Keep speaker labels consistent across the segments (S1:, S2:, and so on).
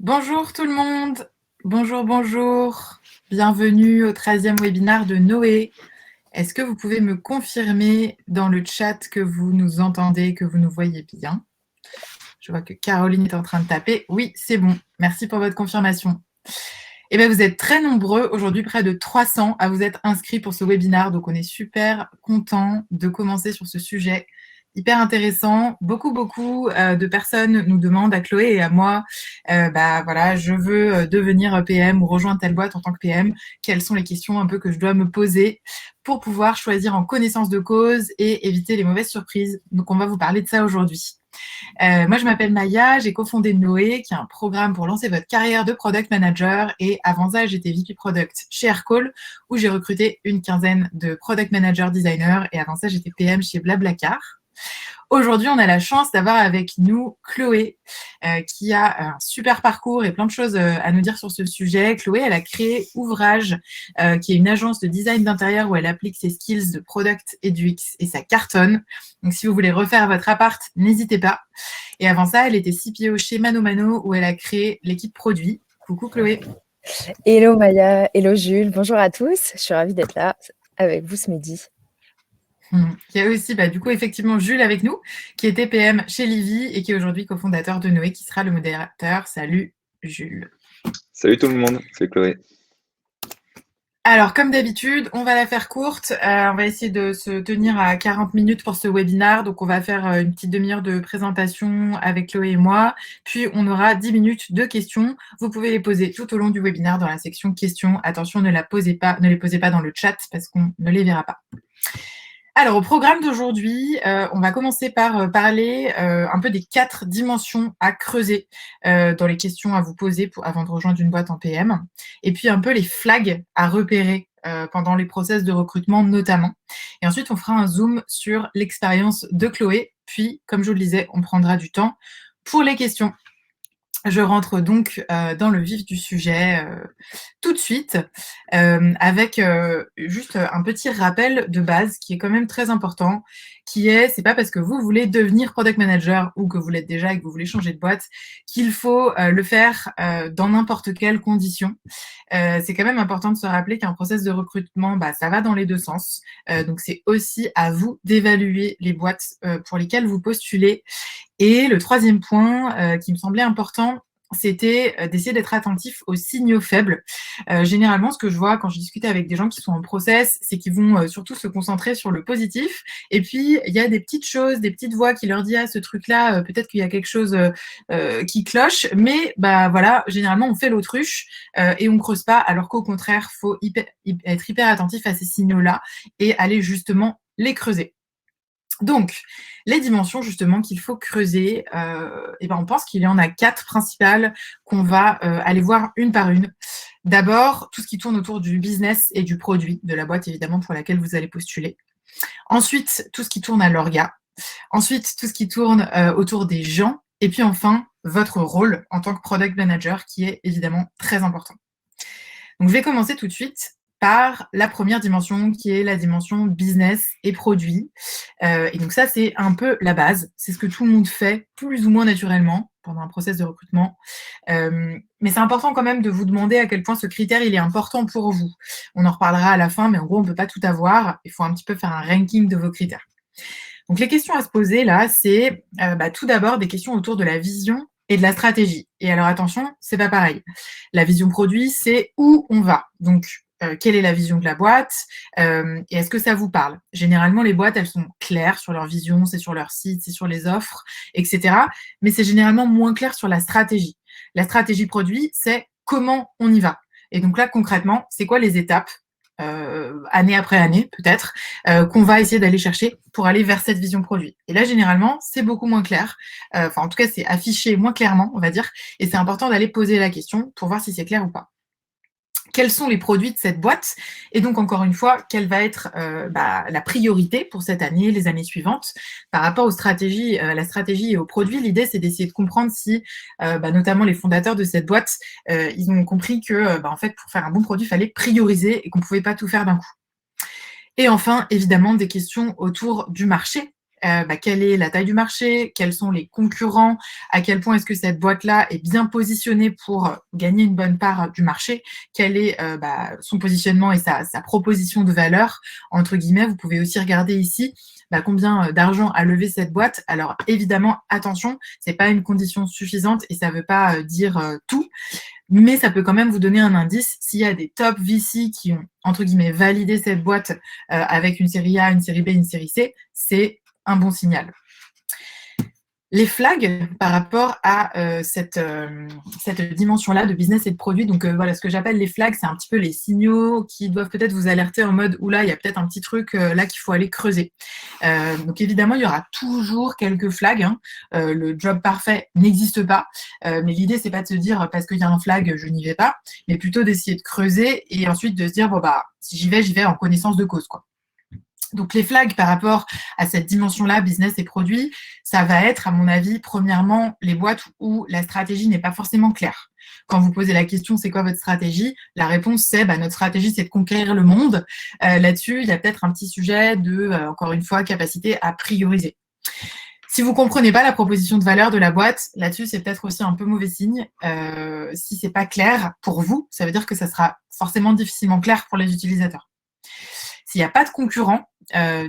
S1: Bonjour tout le monde. Bonjour, bonjour. Bienvenue au 13e webinaire de Noé. Est-ce que vous pouvez me confirmer dans le chat que vous nous entendez, que vous nous voyez bien? Je vois que Caroline est en train de taper. Oui, c'est bon. Merci pour votre confirmation. Eh bien, vous êtes très nombreux aujourd'hui, près de 300 à vous être inscrits pour ce webinaire. Donc, on est super content de commencer sur ce sujet hyper intéressant. Beaucoup de personnes nous demandent à Chloé et à moi, voilà, je veux devenir PM ou rejoindre telle boîte en tant que PM. Quelles sont les questions un peu que je dois me poser pour pouvoir choisir en connaissance de cause et éviter les mauvaises surprises. Donc, on va vous parler de ça aujourd'hui. Moi, je m'appelle Maya, j'ai cofondé Noé, qui est un programme pour lancer votre carrière de product manager. Et avant ça, j'étais VP Product chez Aircall, où j'ai recruté une quinzaine de product manager designers. Et avant ça, j'étais PM chez Blablacar. Aujourd'hui, on a la chance d'avoir avec nous Chloé, qui a un super parcours et plein de choses à nous dire sur ce sujet. Chloé, elle a créé Ouvrage, qui est une agence de design d'intérieur où elle applique ses skills de product et du X et ça cartonne. Donc, si vous voulez refaire votre appart, n'hésitez pas. Et avant ça, elle était CPO chez Mano Mano où elle a créé l'équipe produit. Coucou Chloé.
S2: Hello Maya, hello Jules, bonjour à tous. Je suis ravie d'être là avec vous ce midi.
S1: Il y a aussi, du coup, effectivement, Jules avec nous, qui était PM chez Livy et qui est aujourd'hui cofondateur de Noé, qui sera le modérateur. Salut Jules.
S3: Salut tout le monde, c'est Chloé.
S1: Alors, comme d'habitude, on va la faire courte. On va essayer de se tenir à 40 minutes pour ce webinaire. Donc, on va faire une petite demi-heure de présentation avec Chloé et moi. Puis, on aura 10 minutes de questions. Vous pouvez les poser tout au long du webinaire dans la section questions. Attention, ne les posez pas dans le chat parce qu'on ne les verra pas. Alors, au programme d'aujourd'hui, on va commencer par parler un peu des 4 dimensions à creuser dans les questions à vous poser avant de rejoindre une boîte en PM. Et puis, un peu les flags à repérer pendant les process de recrutement notamment. Et ensuite, on fera un zoom sur l'expérience de Chloé. Puis, comme je vous le disais, on prendra du temps pour les questions. Je rentre donc dans le vif du sujet tout de suite avec juste un petit rappel de base qui est quand même très important, qui est, c'est pas parce que vous voulez devenir product manager ou que vous l'êtes déjà et que vous voulez changer de boîte qu'il faut le faire dans n'importe quelle condition. C'est quand même important de se rappeler qu'un process de recrutement, ça va dans les deux sens. Donc, c'est aussi à vous d'évaluer les boîtes pour lesquelles vous postulez. Et le troisième point qui me semblait important, c'était d'essayer d'être attentif aux signaux faibles. Généralement, ce que je vois quand je discute avec des gens qui sont en process, c'est qu'ils vont surtout se concentrer sur le positif. Et puis, il y a des petites choses, des petites voix qui leur disent « Ah, ce truc-là, peut-être qu'il y a quelque chose qui cloche. » Mais voilà, généralement, on fait l'autruche et on creuse pas, alors qu'au contraire, il faut être hyper attentif à ces signaux-là et aller justement les creuser. Donc, les dimensions justement qu'il faut creuser, on pense qu'il y en a 4 principales qu'on va aller voir une par une. D'abord, tout ce qui tourne autour du business et du produit, de la boîte évidemment pour laquelle vous allez postuler. Ensuite, tout ce qui tourne à l'orga. Ensuite, tout ce qui tourne autour des gens. Et puis enfin, votre rôle en tant que product manager qui est évidemment très important. Donc, je vais commencer tout de suite par la première dimension qui est la dimension business et produit. Et donc ça, c'est un peu la base. C'est ce que tout le monde fait plus ou moins naturellement pendant un process de recrutement. Mais c'est important quand même de vous demander à quel point ce critère, il est important pour vous. On en reparlera à la fin, mais en gros, on ne peut pas tout avoir. Il faut un petit peu faire un ranking de vos critères. Donc les questions à se poser là, c'est tout d'abord des questions autour de la vision et de la stratégie. Et alors attention, c'est pas pareil. La vision produit, c'est où on va. Donc, quelle est la vision de la boîte et est-ce que ça vous parle? Généralement, les boîtes, elles sont claires sur leur vision, c'est sur leur site, c'est sur les offres, etc. Mais c'est généralement moins clair sur la stratégie. La stratégie produit, c'est comment on y va. Et donc là, concrètement, c'est quoi les étapes année après année, peut-être, qu'on va essayer d'aller chercher pour aller vers cette vision produit. Et là, généralement, c'est beaucoup moins clair. En tout cas, c'est affiché moins clairement, on va dire. Et c'est important d'aller poser la question pour voir si c'est clair ou pas. Quels sont les produits de cette boîte? Et donc, encore une fois, quelle va être la priorité pour cette année, les années suivantes, par rapport aux stratégies, la stratégie et aux produits? L'idée, c'est d'essayer de comprendre si, notamment les fondateurs de cette boîte, ils ont compris que, en fait, pour faire un bon produit, il fallait prioriser et qu'on ne pouvait pas tout faire d'un coup. Et enfin, évidemment, des questions autour du marché. quelle est la taille du marché, quels sont les concurrents, à quel point est-ce que cette boîte-là est bien positionnée pour gagner une bonne part du marché, quel est son positionnement et sa proposition de valeur, entre guillemets. Vous pouvez aussi regarder ici combien d'argent a levé cette boîte. Alors évidemment, attention, c'est pas une condition suffisante et ça veut pas dire tout, mais ça peut quand même vous donner un indice. S'il y a des top VC qui ont, entre guillemets, validé cette boîte avec une série A, une série B, une série C, c'est un bon signal. Les flags par rapport à cette dimension-là de business et de produit. Donc voilà, ce que j'appelle les flags, c'est un petit peu les signaux qui doivent peut-être vous alerter en mode « Oula, il y a peut-être un petit truc là qu'il faut aller creuser ». Donc évidemment, il y aura toujours quelques flags. Le job parfait n'existe pas. Mais l'idée, c'est pas de se dire « Parce qu'il y a un flag, je n'y vais pas », mais plutôt d'essayer de creuser et ensuite de se dire « Bon, si j'y vais en connaissance de cause, quoi ». Donc, les flags par rapport à cette dimension-là, business et produit, ça va être, à mon avis, premièrement, les boîtes où la stratégie n'est pas forcément claire. Quand vous posez la question, c'est quoi votre stratégie? La réponse, c'est notre stratégie, c'est de conquérir le monde. Là-dessus, il y a peut-être un petit sujet de, encore une fois, capacité à prioriser. Si vous ne comprenez pas la proposition de valeur de la boîte, là-dessus, c'est peut-être aussi un peu mauvais signe. Si ce n'est pas clair pour vous, ça veut dire que ça sera forcément difficilement clair pour les utilisateurs. S'il n'y a pas de concurrent,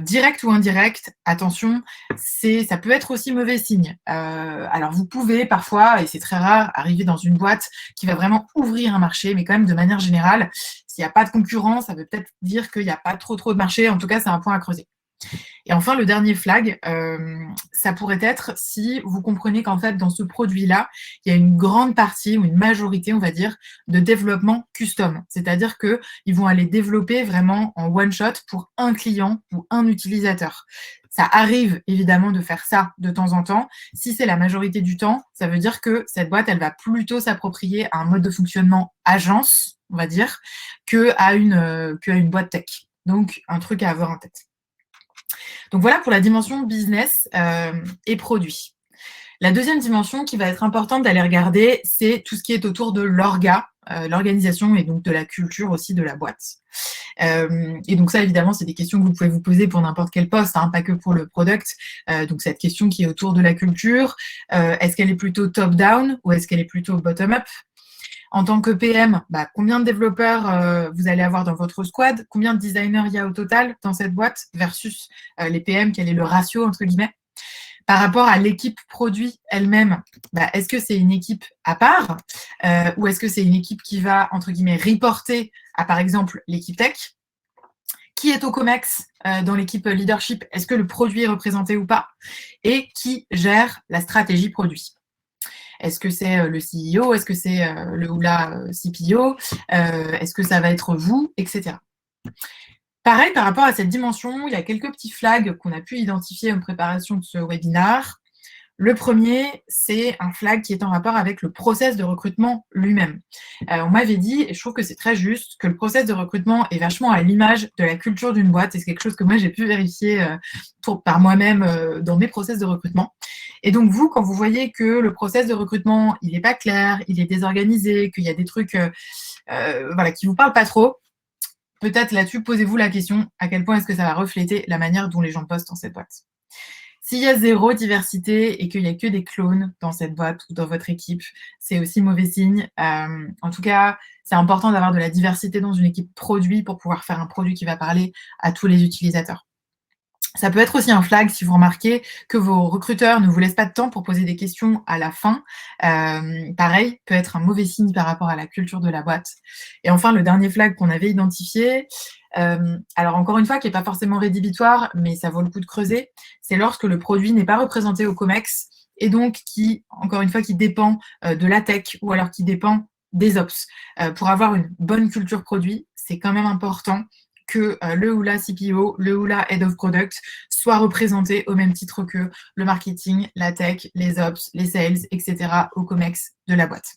S1: direct ou indirect, attention, ça peut être aussi mauvais signe. Alors, vous pouvez parfois, et c'est très rare, arriver dans une boîte qui va vraiment ouvrir un marché, mais quand même de manière générale, s'il n'y a pas de concurrent, ça veut peut-être dire qu'il n'y a pas trop de marché. En tout cas, c'est un point à creuser. Et enfin, le dernier flag, ça pourrait être si vous comprenez qu'en fait, dans ce produit-là, il y a une grande partie ou une majorité, on va dire, de développement custom. C'est-à-dire qu'ils vont aller développer vraiment en one-shot pour un client ou un utilisateur. Ça arrive évidemment de faire ça de temps en temps. Si c'est la majorité du temps, ça veut dire que cette boîte, elle va plutôt s'approprier à un mode de fonctionnement agence, on va dire, qu'à une boîte tech. Donc, un truc à avoir en tête. Donc voilà pour la dimension business et produit. La deuxième dimension qui va être importante d'aller regarder, c'est tout ce qui est autour de l'organisation et donc de la culture aussi de la boîte. Et donc ça, évidemment, c'est des questions que vous pouvez vous poser pour n'importe quel poste, pas que pour le product. Donc cette question qui est autour de la culture, est-ce qu'elle est plutôt top-down ou est-ce qu'elle est plutôt bottom-up? En tant que PM, combien de développeurs vous allez avoir dans votre squad? Combien de designers il y a au total dans cette boîte versus les PM? Quel est le ratio, entre guillemets? Par rapport à l'équipe produit elle-même, est-ce que c'est une équipe à part ou est-ce que c'est une équipe qui va, entre guillemets, reporter à, par exemple, l'équipe tech? Qui est au COMEX dans l'équipe leadership? Est-ce que le produit est représenté ou pas? Et qui gère la stratégie produit? Est-ce que c'est le CEO? Est-ce que c'est le ou la CPO? Est-ce que ça va être vous? Etc. Pareil, par rapport à cette dimension, il y a quelques petits flags qu'on a pu identifier en préparation de ce webinaire. Le premier, c'est un flag qui est en rapport avec le process de recrutement lui-même. On m'avait dit, et je trouve que c'est très juste, que le process de recrutement est vachement à l'image de la culture d'une boîte. Et c'est quelque chose que moi, j'ai pu vérifier par moi-même dans mes process de recrutement. Et donc, vous, quand vous voyez que le process de recrutement, il n'est pas clair, il est désorganisé, qu'il y a des trucs qui ne vous parlent pas trop, peut-être là-dessus, posez-vous la question à quel point est-ce que ça va refléter la manière dont les gens postent dans cette boîte. S'il y a zéro diversité et qu'il n'y a que des clones dans cette boîte ou dans votre équipe, c'est aussi mauvais signe. En tout cas, c'est important d'avoir de la diversité dans une équipe produit pour pouvoir faire un produit qui va parler à tous les utilisateurs. Ça peut être aussi un flag si vous remarquez que vos recruteurs ne vous laissent pas de temps pour poser des questions à la fin. Pareil, peut être un mauvais signe par rapport à la culture de la boîte. Et enfin, le dernier flag qu'on avait identifié, alors encore une fois, qui n'est pas forcément rédhibitoire, mais ça vaut le coup de creuser, c'est lorsque le produit n'est pas représenté au COMEX et donc qui, encore une fois, qui dépend de la tech ou alors qui dépend des ops. Pour avoir une bonne culture produit, c'est quand même important que le ou la CPO, le ou la Head of Product soit représenté au même titre que le marketing, la tech, les ops, les sales, etc. au COMEX de la boîte.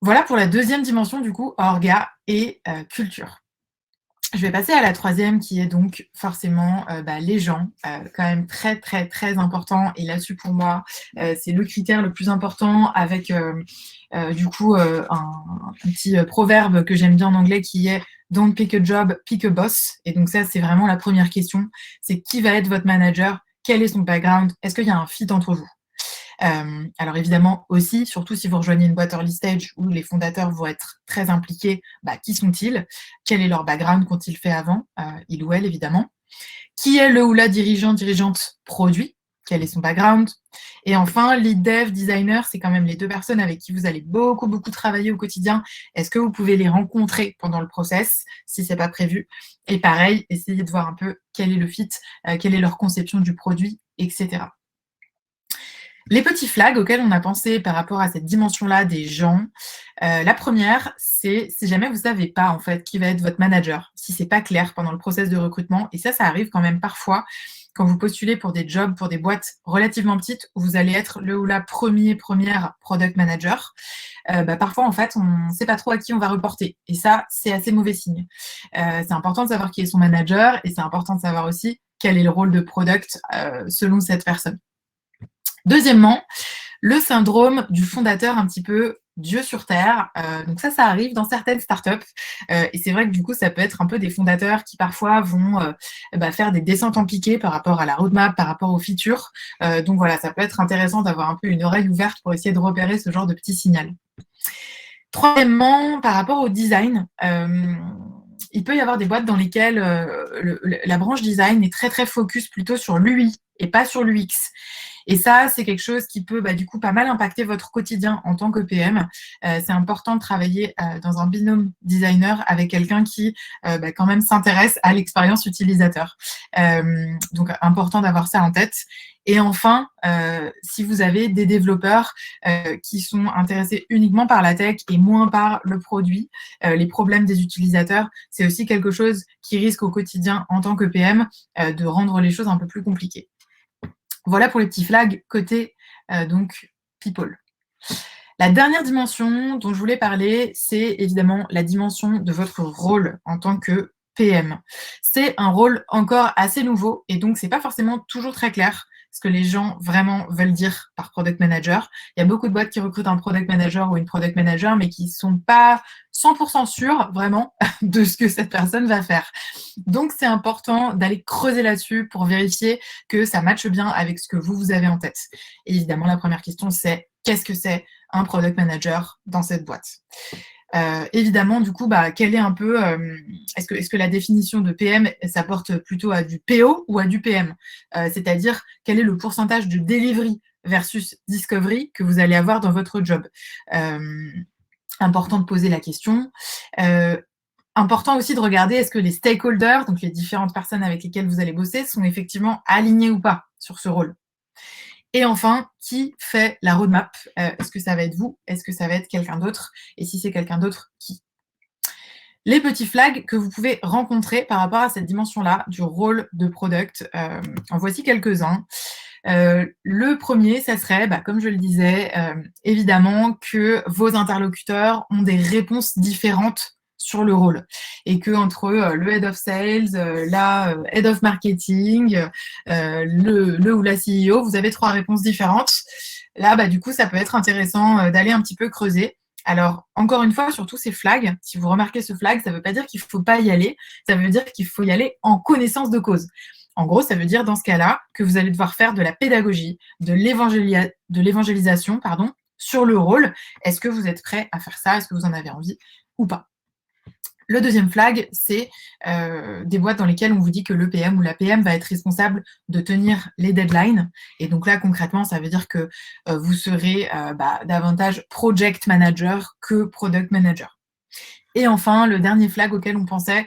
S1: Voilà pour la deuxième dimension, du coup, orga et culture. Je vais passer à la troisième qui est donc forcément les gens, quand même très, très, très important. Et là-dessus, pour moi, c'est le critère le plus important avec du coup un petit proverbe que j'aime bien en anglais qui est Don't pick a job, pick a boss. Et donc ça, c'est vraiment la première question. C'est qui va être votre manager? Quel est son background? Est-ce qu'il y a un fit entre vous? Alors évidemment aussi, surtout si vous rejoignez une boîte early stage où les fondateurs vont être très impliqués, qui sont-ils? Quel est leur background qu'ont-ils fait avant? Il ou elle, évidemment. Qui est le ou la dirigeante produit? Quel est son background? Et enfin, lead dev, designer, c'est quand même les deux personnes avec qui vous allez beaucoup, beaucoup travailler au quotidien. Est-ce que vous pouvez les rencontrer pendant le process, si c'est pas prévu? Et pareil, essayez de voir un peu quel est le fit, quelle est leur conception du produit, etc. Les petits flags auxquels on a pensé par rapport à cette dimension-là des gens, la première, c'est si jamais vous ne savez pas en fait qui va être votre manager, si c'est pas clair pendant le process de recrutement, et ça arrive quand même parfois quand vous postulez pour des jobs, pour des boîtes relativement petites où vous allez être le ou la première product manager. Parfois en fait on ne sait pas trop à qui on va reporter, et ça c'est assez mauvais signe. C'est important de savoir qui est son manager, et c'est important de savoir aussi quel est le rôle de product selon cette personne. Deuxièmement, le syndrome du fondateur un petit peu Dieu sur terre. Donc ça arrive dans certaines startups. Et c'est vrai que du coup, ça peut être un peu des fondateurs qui parfois vont faire des descentes en piqué par rapport à la roadmap, par rapport aux features. Donc voilà, ça peut être intéressant d'avoir un peu une oreille ouverte pour essayer de repérer ce genre de petit signal. Troisièmement, par rapport au design, il peut y avoir des boîtes dans lesquelles la branche design est très très focus plutôt sur l'UI et pas sur l'UX. Et ça, c'est quelque chose qui peut du coup pas mal impacter votre quotidien en tant que PM. C'est important de travailler dans un binôme designer avec quelqu'un qui quand même s'intéresse à l'expérience utilisateur. Donc important d'avoir ça en tête. Et enfin, si vous avez des développeurs qui sont intéressés uniquement par la tech et moins par le produit, les problèmes des utilisateurs, c'est aussi quelque chose qui risque au quotidien en tant que PM de rendre les choses un peu plus compliquées. Voilà pour les petits flags côté donc people. La dernière dimension dont je voulais parler, c'est évidemment la dimension de votre rôle en tant que PM. C'est un rôle encore assez nouveau et donc c'est pas forcément toujours très clair ce que les gens vraiment veulent dire par product manager. Il y a beaucoup de boîtes qui recrutent un product manager ou une product manager mais qui ne sont pas 100% sûrs vraiment de ce que cette personne va faire. Donc c'est important d'aller creuser là-dessus pour vérifier que ça matche bien avec ce que vous avez en tête. Et évidemment, la première question, c'est qu'est-ce que c'est un product manager dans cette boîte? Évidemment, du coup, quel est un peu, est-ce que la définition de PM, ça porte plutôt à du PO ou à du PM? C'est-à-dire, quel est le pourcentage de delivery versus discovery que vous allez avoir dans votre job? Important de poser la question. Important aussi de regarder est-ce que les stakeholders, donc les différentes personnes avec lesquelles vous allez bosser, sont effectivement alignés ou pas sur ce rôle. Et enfin, qui fait la roadmap? Est-ce que ça va être vous? Est-ce que ça va être quelqu'un d'autre? Et si c'est quelqu'un d'autre, qui? Les petits flags que vous pouvez rencontrer par rapport à cette dimension-là du rôle de product, en voici quelques-uns. Le premier, ça serait, comme je le disais, évidemment que vos interlocuteurs ont des réponses différentes sur le rôle et que entre le head of sales, la head of marketing, le ou la CEO, vous avez 3 réponses différentes. Là, du coup, ça peut être intéressant d'aller un petit peu creuser. Alors, encore une fois, sur tous ces flags, si vous remarquez ce flag, ça ne veut pas dire qu'il ne faut pas y aller, ça veut dire qu'il faut y aller en connaissance de cause. En gros, ça veut dire dans ce cas-là que vous allez devoir faire de la pédagogie, de l'évangélisation, sur le rôle. Est-ce que vous êtes prêt à faire ça? Est-ce que vous en avez envie ou pas? Le deuxième flag, c'est des boîtes dans lesquelles on vous dit que le PM ou la PM va être responsable de tenir les deadlines. Et donc là, concrètement, ça veut dire que vous serez davantage project manager que product manager. Et enfin, le dernier flag auquel on pensait,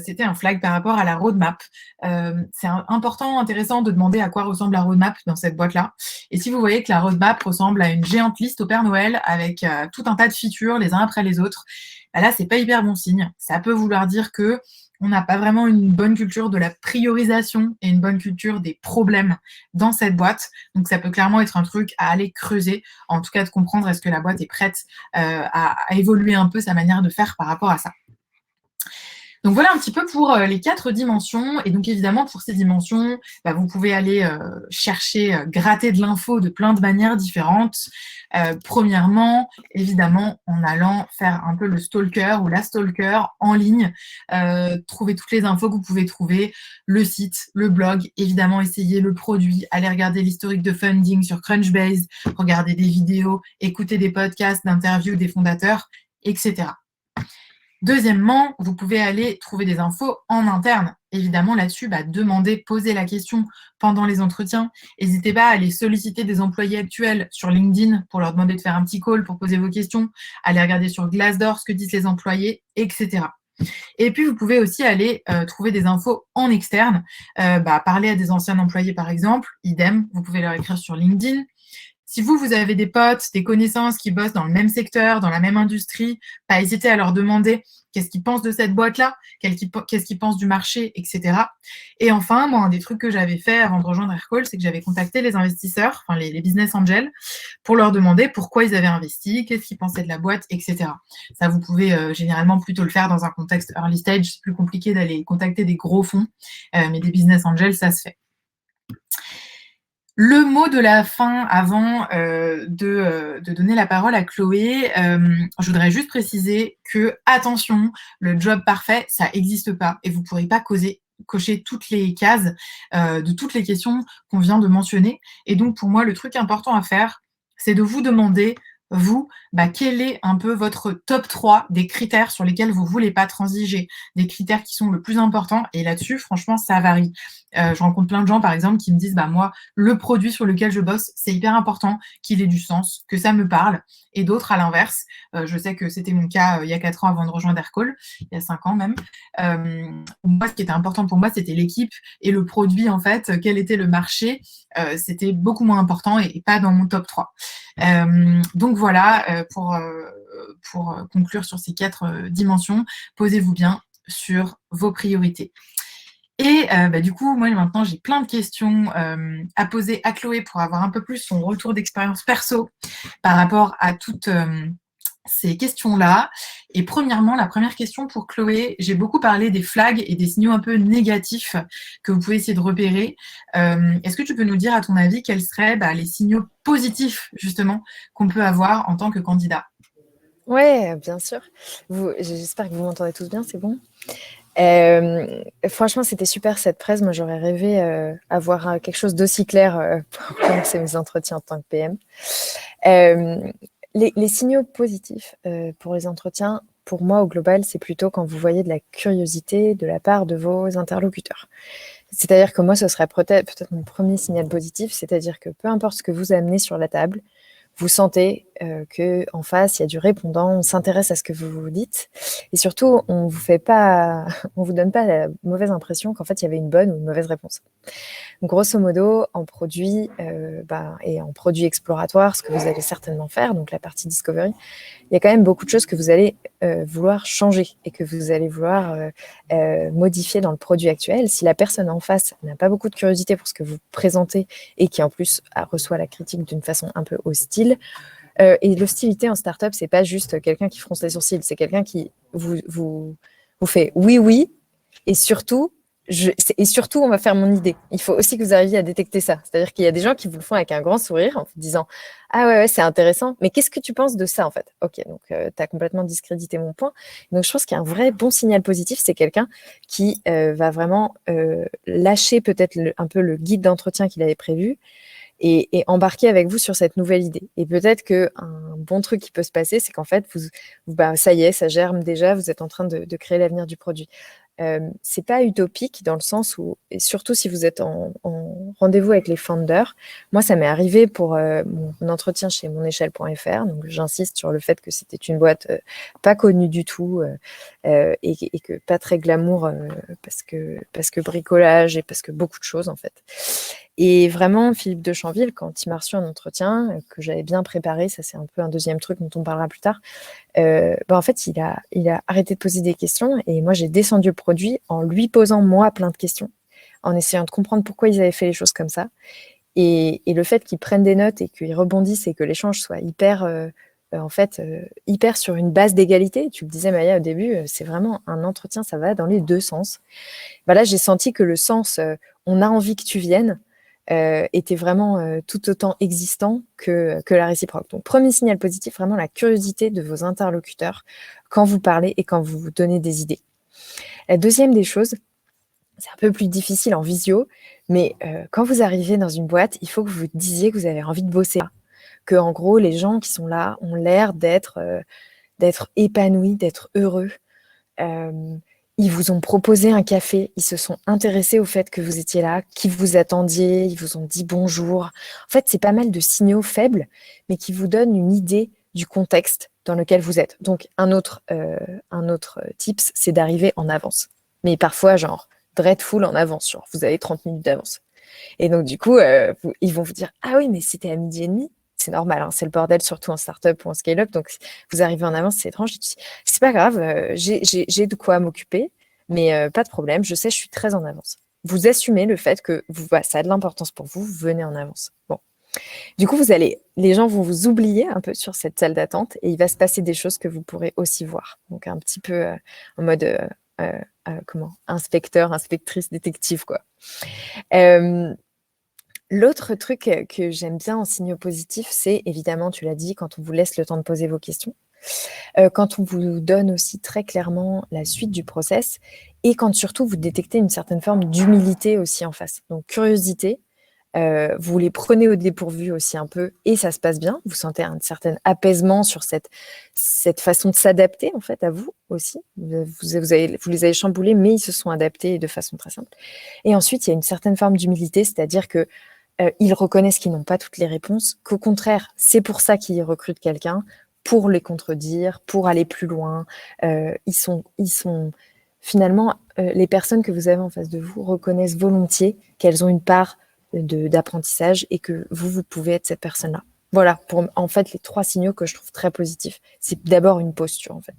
S1: c'était un flag par rapport à la roadmap. C'est important, intéressant de demander à quoi ressemble la roadmap dans cette boîte-là. Et si vous voyez que la roadmap ressemble à une géante liste au Père Noël avec tout un tas de features les uns après les autres, là, c'est pas hyper bon signe. Ça peut vouloir dire que on n'a pas vraiment une bonne culture de la priorisation et une bonne culture des problèmes dans cette boîte. Donc, ça peut clairement être un truc à aller creuser, en tout cas de comprendre est-ce que la boîte est prête à évoluer un peu sa manière de faire par rapport à ça. Donc voilà un petit peu pour les 4 dimensions. Et donc évidemment, pour ces dimensions, vous pouvez aller chercher, gratter de l'info de plein de manières différentes. Premièrement, évidemment, en allant faire un peu le stalker ou la stalker en ligne, trouver toutes les infos que vous pouvez trouver, le site, le blog, évidemment, essayer le produit, aller regarder l'historique de funding sur Crunchbase, regarder des vidéos, écouter des podcasts d'interviews des fondateurs, etc. Deuxièmement, vous pouvez aller trouver des infos en interne. Évidemment, là-dessus, demandez, posez la question pendant les entretiens. N'hésitez pas à aller solliciter des employés actuels sur LinkedIn pour leur demander de faire un petit call pour poser vos questions. Allez regarder sur Glassdoor ce que disent les employés, etc. Et puis, vous pouvez aussi aller trouver des infos en externe. Parler à des anciens employés, par exemple. Idem, vous pouvez leur écrire sur LinkedIn. Si vous avez des potes, des connaissances qui bossent dans le même secteur, dans la même industrie, pas hésiter à leur demander qu'est-ce qu'ils pensent de cette boîte-là, qu'est-ce qu'ils pensent du marché, etc. Et enfin, moi, un des trucs que j'avais fait avant de rejoindre Aircall, c'est que j'avais contacté les investisseurs, enfin les business angels, pour leur demander pourquoi ils avaient investi, qu'est-ce qu'ils pensaient de la boîte, etc. Ça, vous pouvez généralement plutôt le faire dans un contexte early stage. C'est plus compliqué d'aller contacter des gros fonds, mais des business angels, ça se fait. Le mot de la fin avant de donner la parole à Chloé, je voudrais juste préciser que, attention, le job parfait, ça n'existe pas et vous ne pourrez pas cocher toutes les cases de toutes les questions qu'on vient de mentionner. Et donc, pour moi, le truc important à faire, c'est de vous demander, vous, quel est un peu votre top 3 des critères sur lesquels vous ne voulez pas transiger, des critères qui sont le plus importants. Et là-dessus, franchement, ça varie. Je rencontre plein de gens, par exemple, qui me disent, moi, le produit sur lequel je bosse, c'est hyper important qu'il ait du sens, que ça me parle. Et d'autres, à l'inverse, je sais que c'était mon cas il y a 4 ans avant de rejoindre Aircall, il y a 5 ans même. Moi, ce qui était important pour moi, c'était l'équipe et le produit, en fait, quel était le marché. C'était beaucoup moins important et pas dans mon top 3. Donc voilà, pour conclure sur ces 4 dimensions, posez-vous bien sur vos priorités. Et du coup, moi maintenant, j'ai plein de questions à poser à Chloé pour avoir un peu plus son retour d'expérience perso par rapport à toutes ces questions-là. Et premièrement, la première question pour Chloé, j'ai beaucoup parlé des flags et des signaux un peu négatifs que vous pouvez essayer de repérer. Est-ce que tu peux nous dire, à ton avis, quels seraient les signaux positifs, justement, qu'on peut avoir en tant que candidat ?
S2: Ouais, bien sûr. J'espère que vous m'entendez tous bien, c'est bon. Franchement, c'était super cette presse. Moi, j'aurais rêvé avoir quelque chose d'aussi clair pour commencer mes entretiens en tant que PM. Les signaux positifs pour les entretiens, pour moi, au global, c'est plutôt quand vous voyez de la curiosité de la part de vos interlocuteurs. C'est-à-dire que moi, ce serait peut-être mon premier signal positif, c'est-à-dire que peu importe ce que vous amenez sur la table, vous sentez qu'en face, il y a du répondant, on s'intéresse à ce que vous dites. Et surtout, on vous donne pas la mauvaise impression qu'en fait, il y avait une bonne ou une mauvaise réponse. Grosso modo, en produit et en produit exploratoire, ce que vous allez certainement faire, donc la partie discovery, il y a quand même beaucoup de choses que vous allez vouloir changer et que vous allez vouloir modifier dans le produit actuel. Si la personne en face n'a pas beaucoup de curiosité pour ce que vous présentez et qui en plus reçoit la critique d'une façon un peu hostile, et l'hostilité en startup, c'est pas juste quelqu'un qui fronce les sourcils, c'est quelqu'un qui vous fait oui, et surtout, on va faire mon idée. Il faut aussi que vous arriviez à détecter ça. C'est-à-dire qu'il y a des gens qui vous le font avec un grand sourire en vous disant « Ah ouais, c'est intéressant, mais qu'est-ce que tu penses de ça en fait ?» Ok, donc tu as complètement discrédité mon point. Donc je pense qu'il y a un vrai bon signal positif, c'est quelqu'un qui va vraiment lâcher peut-être un peu le guide d'entretien qu'il avait prévu et embarquer avec vous sur cette nouvelle idée. Et peut-être qu'un bon truc qui peut se passer, c'est qu'en fait, ça y est, ça germe déjà, vous êtes en train de créer l'avenir du produit. C'est pas utopique dans le sens où, et surtout si vous êtes en rendez-vous avec les founders, moi ça m'est arrivé pour mon entretien chez monéchelle.fr, donc j'insiste sur le fait que c'était une boîte pas connue du tout et que pas très glamour parce que bricolage et parce que beaucoup de choses en fait. Et vraiment, Philippe de Chanville, quand il m'a reçu un entretien que j'avais bien préparé, ça c'est un peu un deuxième truc dont on parlera plus tard, en fait, il a arrêté de poser des questions et moi, j'ai descendu le produit en lui posant, moi, plein de questions, en essayant de comprendre pourquoi ils avaient fait les choses comme ça. Et le fait qu'ils prennent des notes et qu'ils rebondissent et que l'échange soit hyper en fait, hyper sur une base d'égalité. Tu le disais, Maya, au début, c'est vraiment un entretien, ça va dans les deux sens. Bah là, j'ai senti que le sens, on a envie que tu viennes, était vraiment tout autant existant que la réciproque. Donc, premier signal positif, vraiment la curiosité de vos interlocuteurs quand vous parlez et quand vous donnez des idées. La deuxième des choses, c'est un peu plus difficile en visio, mais quand vous arrivez dans une boîte, il faut que vous disiez que vous avez envie de bosser. Que, en gros, les gens qui sont là ont l'air d'être épanouis, d'être heureux. Ils vous ont proposé un café, ils se sont intéressés au fait que vous étiez là, qu'ils vous attendiez, ils vous ont dit bonjour. En fait, c'est pas mal de signaux faibles, mais qui vous donnent une idée du contexte dans lequel vous êtes. Donc, un autre tips, c'est d'arriver en avance. Mais parfois, genre, dreadful en avance, genre, vous avez 30 minutes d'avance. Et donc, du coup, ils vont vous dire « Ah oui, mais c'était à 12h30 ». C'est normal, hein, c'est le bordel, surtout en start-up ou en scale-up. Donc, vous arrivez en avance, c'est étrange. Je dis, c'est pas grave, j'ai de quoi m'occuper, mais pas de problème. Je sais, je suis très en avance. Vous assumez le fait que ça a de l'importance pour vous, vous venez en avance. Bon. Du coup, les gens vont vous oublier un peu sur cette salle d'attente et il va se passer des choses que vous pourrez aussi voir. Donc, un petit peu en mode inspecteur, inspectrice, détective, quoi. L'autre truc que j'aime bien en signaux positifs, c'est évidemment, tu l'as dit, quand on vous laisse le temps de poser vos questions, quand on vous donne aussi très clairement la suite du process et quand surtout vous détectez une certaine forme d'humilité aussi en face. Donc curiosité, vous les prenez au dépourvu aussi un peu et ça se passe bien. Vous sentez un certain apaisement sur cette façon de s'adapter en fait à vous aussi. Vous les avez chamboulés, mais ils se sont adaptés de façon très simple. Et ensuite, il y a une certaine forme d'humilité, c'est-à-dire que ils reconnaissent qu'ils n'ont pas toutes les réponses, qu'au contraire, c'est pour ça qu'ils recrutent quelqu'un, pour les contredire, pour aller plus loin. Ils sont finalement, les personnes que vous avez en face de vous reconnaissent volontiers qu'elles ont une part d'apprentissage et que vous pouvez être cette personne-là. Voilà, pour en fait, les 3 signaux que je trouve très positifs. C'est d'abord une posture, en fait.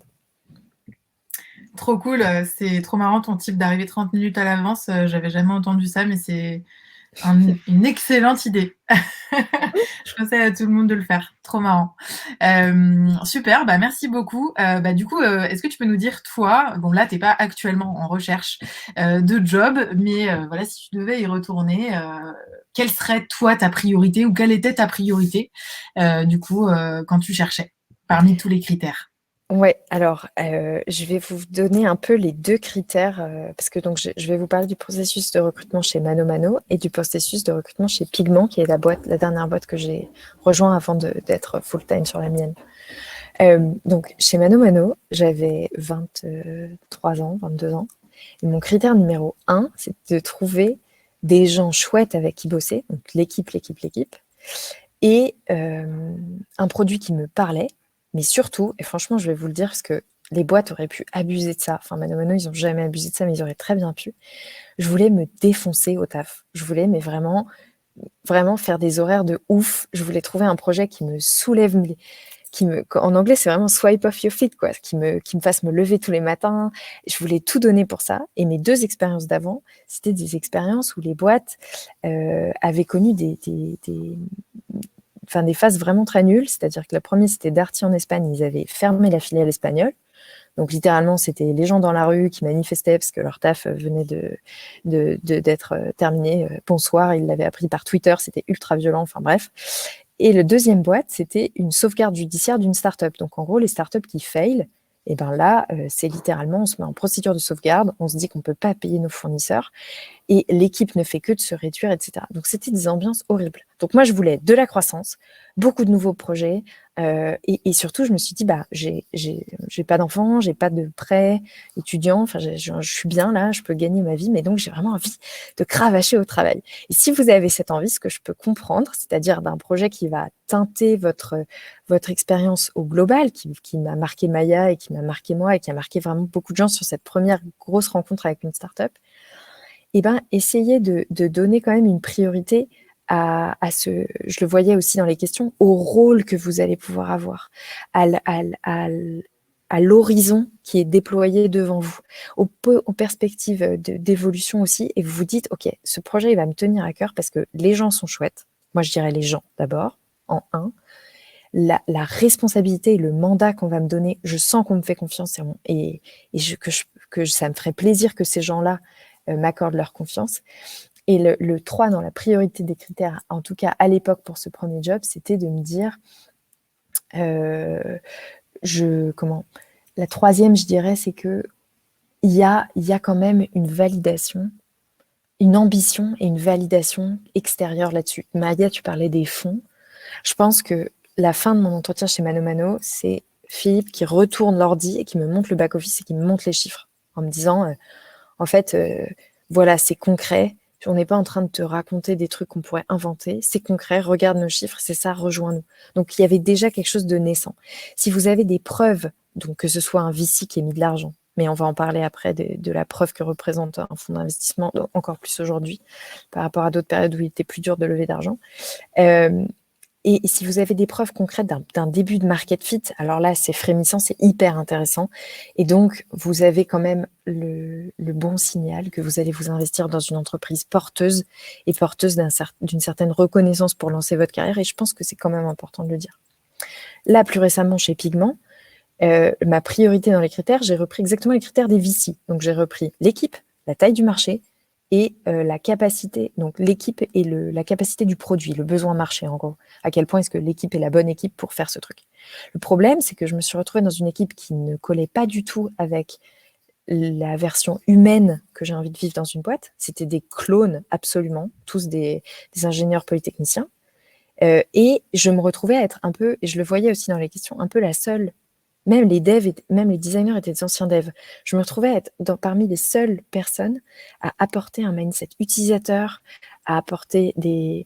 S1: Trop cool, c'est trop marrant ton type d'arriver 30 minutes à l'avance. J'avais jamais entendu ça, mais c'est une excellente idée. Je conseille à tout le monde de le faire. Trop marrant. Super, bah merci beaucoup. Du coup, est-ce que tu peux nous dire, toi, bon là, tu n'es pas actuellement en recherche de job, mais voilà, si tu devais y retourner, quelle serait, toi, ta priorité ou quelle était ta priorité, du coup, quand tu cherchais, parmi tous les critères?
S2: Ouais, alors je vais vous donner un peu les 2 critères parce que donc je vais vous parler du processus de recrutement chez Mano Mano et du processus de recrutement chez Pigment, qui est la dernière boîte que j'ai rejoint avant d'être full-time sur la mienne. Donc chez Mano Mano, j'avais 23 ans, 22 ans. Et mon critère numéro 1, c'est de trouver des gens chouettes avec qui bosser, donc l'équipe, et un produit qui me parlait. Mais surtout, et franchement, je vais vous le dire, parce que les boîtes auraient pu abuser de ça. Enfin, Mano Mano, ils n'ont jamais abusé de ça, mais ils auraient très bien pu. Je voulais me défoncer au taf. Je voulais, mais vraiment, vraiment faire des horaires de ouf. Je voulais trouver un projet qui me soulève, en anglais, c'est vraiment swipe off your feet, quoi, qui me fasse me lever tous les matins. Je voulais tout donner pour ça. Et mes 2 expériences d'avant, c'était des expériences où les boîtes avaient connu des phases vraiment très nulles. C'est-à-dire que la première, c'était Darty en Espagne. Ils avaient fermé la filiale espagnole. Donc, littéralement, c'était les gens dans la rue qui manifestaient parce que leur taf venait d'être terminé. Bonsoir, ils l'avaient appris par Twitter. C'était ultra violent. Enfin, bref. Et le deuxième boîte, c'était une sauvegarde judiciaire d'une start-up. Donc, en gros, les start-up qui fail, et ben là, c'est littéralement, on se met en procédure de sauvegarde, on se dit qu'on ne peut pas payer nos fournisseurs et l'équipe ne fait que de se réduire, etc. Donc, c'était des ambiances horribles. Donc, moi, je voulais de la croissance, beaucoup de nouveaux projets et surtout, je me suis dit, j'ai pas d'enfants, j'ai pas de prêt étudiant, enfin, je suis bien là, je peux gagner ma vie, mais donc, j'ai vraiment envie de cravacher au travail. Et si vous avez cette envie, ce que je peux comprendre, c'est-à-dire d'un projet qui va teinter votre expérience au global, qui m'a marqué Maya et qui m'a marqué moi et qui a marqué vraiment beaucoup de gens sur cette première grosse rencontre avec une start-up, eh ben, essayez de donner quand même une priorité je le voyais aussi dans les questions, au rôle que vous allez pouvoir avoir, à l'horizon qui est déployé devant vous, aux perspectives d'évolution aussi, et vous vous dites, ok, ce projet, il va me tenir à cœur parce que les gens sont chouettes. Moi, je dirais les gens d'abord, en un. la responsabilité et le mandat qu'on va me donner, je sens qu'on me fait confiance que ça me ferait plaisir que ces gens-là m'accordent leur confiance. Et le 3 dans la priorité des critères, en tout cas à l'époque pour ce premier job, c'était de me dire, la troisième, je dirais, c'est que il y a quand même une validation, une ambition et une validation extérieure là-dessus. Maria, tu parlais des fonds. Je pense que la fin de mon entretien chez Mano Mano, c'est Philippe qui retourne l'ordi et qui me montre le back-office et qui me montre les chiffres en me disant, en fait, voilà, c'est concret. On n'est pas en train de te raconter des trucs qu'on pourrait inventer. C'est concret, regarde nos chiffres, c'est ça, rejoins-nous. Donc, il y avait déjà quelque chose de naissant. Si vous avez des preuves, donc que ce soit un VC qui ait mis de l'argent, mais on va en parler après de la preuve que représente un fonds d'investissement, encore plus aujourd'hui, par rapport à d'autres périodes où il était plus dur de lever d'argent. Et si vous avez des preuves concrètes d'un début de market fit, alors là, c'est frémissant, c'est hyper intéressant. Et donc, vous avez quand même le bon signal que vous allez vous investir dans une entreprise porteuse et porteuse d'une certaine reconnaissance pour lancer votre carrière. Et je pense que c'est quand même important de le dire. Là, plus récemment, chez Pigment, ma priorité dans les critères, j'ai repris exactement les critères des VC. Donc, j'ai repris l'équipe, la taille du marché, et la capacité, donc l'équipe et la capacité du produit, le besoin marché en gros. À quel point est-ce que l'équipe est la bonne équipe pour faire ce truc. Le problème, c'est que je me suis retrouvée dans une équipe qui ne collait pas du tout avec la version humaine que j'ai envie de vivre dans une boîte. C'était des clones absolument, tous des ingénieurs polytechniciens. Et je me retrouvais à être un peu, et je le voyais aussi dans les questions, un peu la seule. Même les devs, même les designers étaient des anciens devs. Je me retrouvais à être parmi les seules personnes à apporter un mindset utilisateur, à apporter des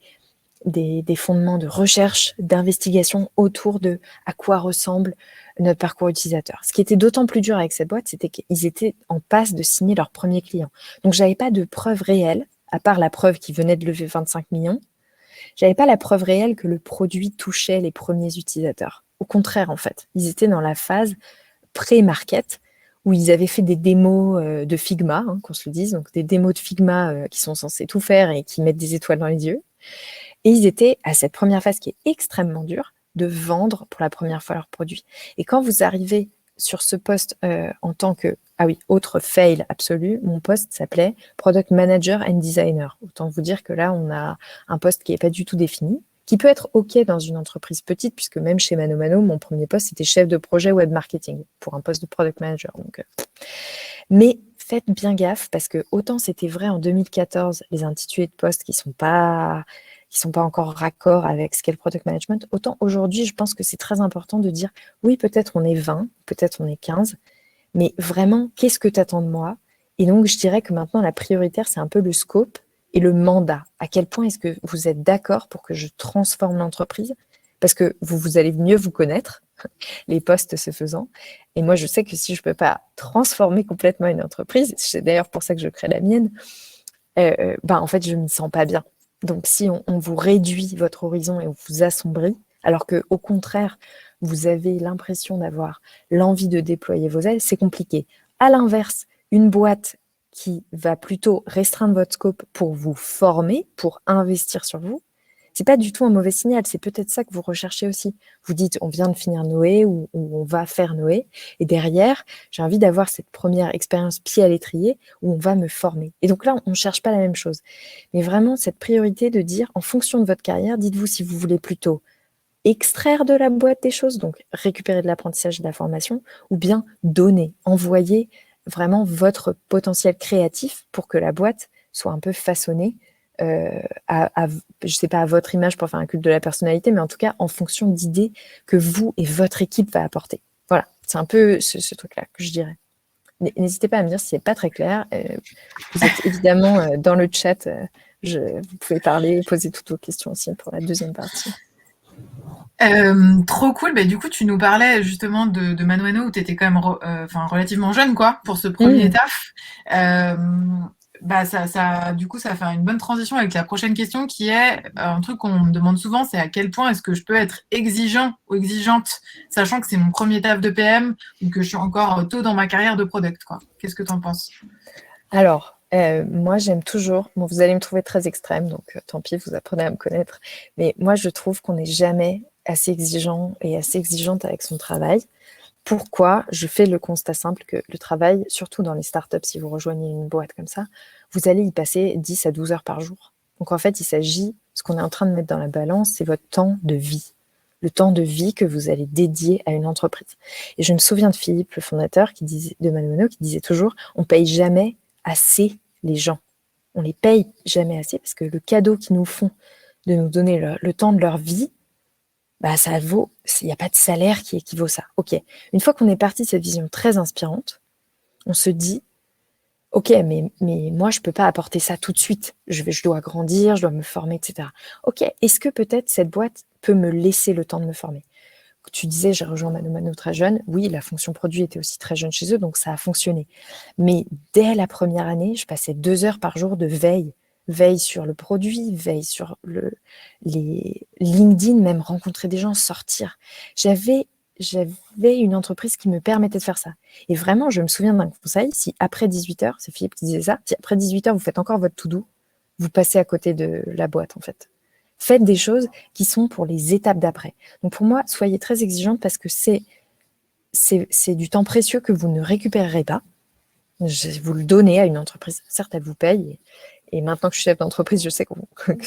S2: fondements de recherche, d'investigation autour de à quoi ressemble notre parcours utilisateur. Ce qui était d'autant plus dur avec cette boîte, c'était qu'ils étaient en passe de signer leur premier client. Donc, j'avais pas de preuve réelle, à part la preuve qu'ils venaient de lever 25 millions. J'avais pas la preuve réelle que le produit touchait les premiers utilisateurs. Au contraire, en fait, ils étaient dans la phase pré-market où ils avaient fait des démos de Figma, qu'on se le dise, donc des démos de Figma qui sont censés tout faire et qui mettent des étoiles dans les yeux. Et ils étaient à cette première phase qui est extrêmement dure de vendre pour la première fois leurs produits. Et quand vous arrivez sur ce poste en tant que, autre fail absolu, mon poste s'appelait Product Manager and Designer. Autant vous dire que là, on a un poste qui n'est pas du tout défini, qui peut être OK dans une entreprise petite, puisque même chez Mano Mano, mon premier poste, c'était chef de projet web marketing pour un poste de product manager. Donc, mais faites bien gaffe, parce que autant c'était vrai en 2014, les intitulés de poste qui sont pas encore raccord avec ce qu'est le product management, autant aujourd'hui, je pense que c'est très important de dire, oui, peut-être on est 20, peut-être on est 15, mais vraiment, qu'est-ce que tu attends de moi? Et donc, je dirais que maintenant, la prioritaire, c'est un peu le scope et le mandat. À quel point est-ce que vous êtes d'accord pour que je transforme l'entreprise? Parce que vous allez mieux vous connaître, les postes se faisant. Et moi, je sais que si je ne peux pas transformer complètement une entreprise, c'est d'ailleurs pour ça que je crée la mienne, en fait, je ne me sens pas bien. Donc, si on vous réduit votre horizon et on vous assombrit, alors qu'au contraire, vous avez l'impression d'avoir l'envie de déployer vos ailes, c'est compliqué. À l'inverse, une boîte qui va plutôt restreindre votre scope pour vous former, pour investir sur vous, c'est pas du tout un mauvais signal. C'est peut-être ça que vous recherchez aussi. Vous dites, on vient de finir Noé ou on va faire Noé. Et derrière, j'ai envie d'avoir cette première expérience pied à l'étrier où on va me former. Et donc là, on ne cherche pas la même chose. Mais vraiment, cette priorité de dire, en fonction de votre carrière, dites-vous si vous voulez plutôt extraire de la boîte des choses, donc récupérer de l'apprentissage et de la formation, ou bien donner, envoyer vraiment votre potentiel créatif pour que la boîte soit un peu façonnée je sais pas, à votre image pour faire un culte de la personnalité, mais en tout cas en fonction d'idées que vous et votre équipe va apporter. Voilà, c'est un peu ce truc-là que je dirais. N'hésitez pas à me dire si c'est pas très clair. Vous êtes évidemment dans le chat. Vous pouvez parler, poser toutes vos questions aussi pour la deuxième partie.
S1: Trop cool. Du coup, tu nous parlais justement de Mano Mano où tu étais quand même relativement jeune, quoi, pour ce premier taf. Du coup, ça fait une bonne transition avec la prochaine question qui est un truc qu'on me demande souvent, c'est à quel point est-ce que je peux être exigeant ou exigeante, sachant que c'est mon premier taf de PM ou que je suis encore tôt dans ma carrière de product, quoi. Qu'est-ce que tu en penses?
S2: Alors, moi, j'aime toujours, vous allez me trouver très extrême, donc tant pis, vous apprenez à me connaître, mais moi, je trouve qu'on n'est jamais assez exigeant et assez exigeante avec son travail. Pourquoi? Je fais le constat simple que le travail, surtout dans les startups, si vous rejoignez une boîte comme ça, vous allez y passer 10 à 12 heures par jour. Donc en fait, il s'agit, ce qu'on est en train de mettre dans la balance, c'est votre temps de vie. Le temps de vie que vous allez dédier à une entreprise. Et je me souviens de Philippe, le fondateur de ManoMano, qui disait toujours, on paye jamais assez les gens. On les paye jamais assez parce que le cadeau qu'ils nous font de nous donner le temps de leur vie, bah ça vaut, il n'y a pas de salaire qui équivaut ça. Ok, une fois qu'on est parti de cette vision très inspirante, on se dit, ok, mais moi je peux pas apporter ça tout de suite. Je dois grandir, je dois me former, etc. Ok, est-ce que peut-être cette boîte peut me laisser le temps de me former? Tu disais, j'ai rejoint ManoMano très jeune. Oui, la fonction produit était aussi très jeune chez eux, donc ça a fonctionné. Mais dès la première année, je passais 2 heures par jour de veille. Veille sur le produit, veille sur les LinkedIn, même rencontrer des gens, sortir. J'avais une entreprise qui me permettait de faire ça. Et vraiment, je me souviens d'un conseil, si après 18 heures, c'est Philippe qui disait ça, si après 18 heures, vous faites encore votre to-do, vous passez à côté de la boîte, en fait. Faites des choses qui sont pour les étapes d'après. Donc pour moi, soyez très exigeante parce que c'est du temps précieux que vous ne récupérerez pas. Vous le donnez à une entreprise. Certes, elle vous paye. Et maintenant que je suis chef d'entreprise, je sais que